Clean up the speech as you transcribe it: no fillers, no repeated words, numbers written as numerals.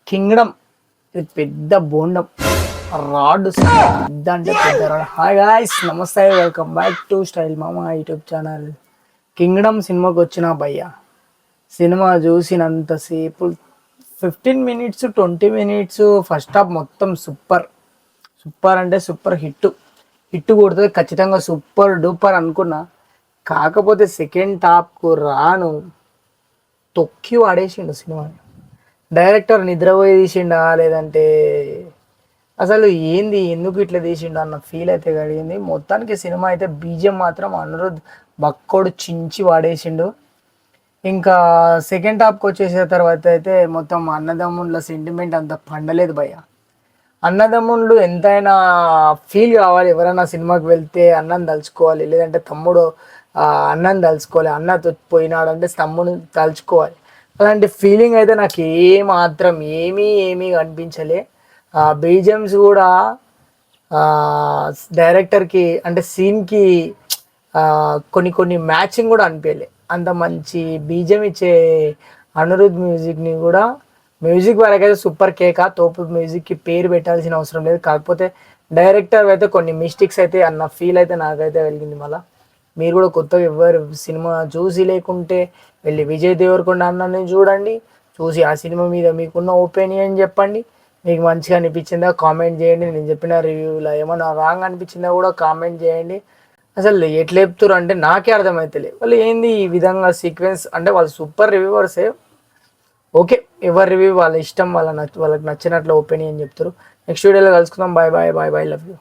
Kingdom ఇది పెద్ద బోండం rod పెద్ద అంటే పెద్ద రాడ్. హాయ్ గాయ్స్, నమస్తే, welcome back to style Mama YouTube channel. Kingdom సినిమాకి వచ్చిన భయ్య, సినిమా చూసినంతసేపు 15 మినిట్స్ 20 మినిట్స్ ఫస్ట్ హాఫ్ మొత్తం సూపర్ సూపర్ అంటే సూపర్ హిట్ కొడుతుంది ఖచ్చితంగా, సూపర్ డూపర్ అనుకున్నా. కాకపోతే సెకండ్ హాఫ్కు రాను తొక్కి వాడేసిండు సినిమాని. డైరెక్టర్ నిద్రపోయి తీసిండా లేదంటే అసలు ఏంది, ఎందుకు ఇట్లా తీసిండు అన్న ఫీల్ అయితే కలిగింది. మొత్తానికి సినిమా అయితే బీజిఎం మాత్రం అనిరుద్ బక్కోడు చించి వాడేసిండు. ఇంకా సెకండ్ హాఫ్కి వచ్చేసిన తర్వాత అయితే మొత్తం అన్నదమ్ముళ్ళ సెంటిమెంట్ అంత పండలేదు భయ్య. అన్నదమ్ముళ్ళు ఎంతైనా ఫీల్ కావాలి, ఎవరైనా సినిమాకి వెళ్తే అన్నం తలుచుకోవాలి, లేదంటే తమ్ముడు అన్నం తలుచుకోవాలి, అన్న పోయినాడంటే తమ్ముడు తలుచుకోవాలి. అలాంటి ఫీలింగ్ అయితే నాకు ఏమాత్రం ఏమీ అనిపించలే. బీజిఎమ్స్ కూడా డైరెక్టర్కి అంటే సీన్కి కొన్ని మ్యాచింగ్ కూడా అనిపించలే. అంత మంచి బీజిఎం ఇచ్చే అనిరుద్ మ్యూజిక్ని కూడా, మ్యూజిక్ వరకైతే సూపర్ కేక, తోపు మ్యూజిక్కి పేరు పెట్టాల్సిన అవసరం లేదు. కాకపోతే డైరెక్టర్ అయితే కొన్ని మిస్టేక్స్ అయితే అన్న ఫీల్ అయితే నాకైతే కలిగింది. మళ్ళీ మీరు కూడా కొత్తగా ఎవరు సినిమా చూసి లేకుంటే వెళ్ళి విజయ్ దేవరకొండ అన్నని చూడండి, చూసి ఆ సినిమా మీద మీకున్న ఒపీనియన్ చెప్పండి. మీకు మంచిగా అనిపించిందా కామెంట్ చేయండి. నేను చెప్పిన రివ్యూలో ఏమన్నా రాంగ్ అనిపించిందా కూడా కామెంట్ చేయండి. అసలు ఎట్లా చెప్తారు అంటే నాకే అర్థమవుతలే, వాళ్ళు ఏంది ఈ విధంగా సీక్వెన్స్ అంటే. వాళ్ళు సూపర్ రివ్యూవర్సే, ఓకే, ఎవరి రివ్యూ వాళ్ళ ఇష్టం, వాళ్ళకి నచ్చినట్లు ఒపీనియన్ చెప్తారు. నెక్స్ట్ వీడియోలో కలుసుకుందాం. Bye bye bye bye, love you.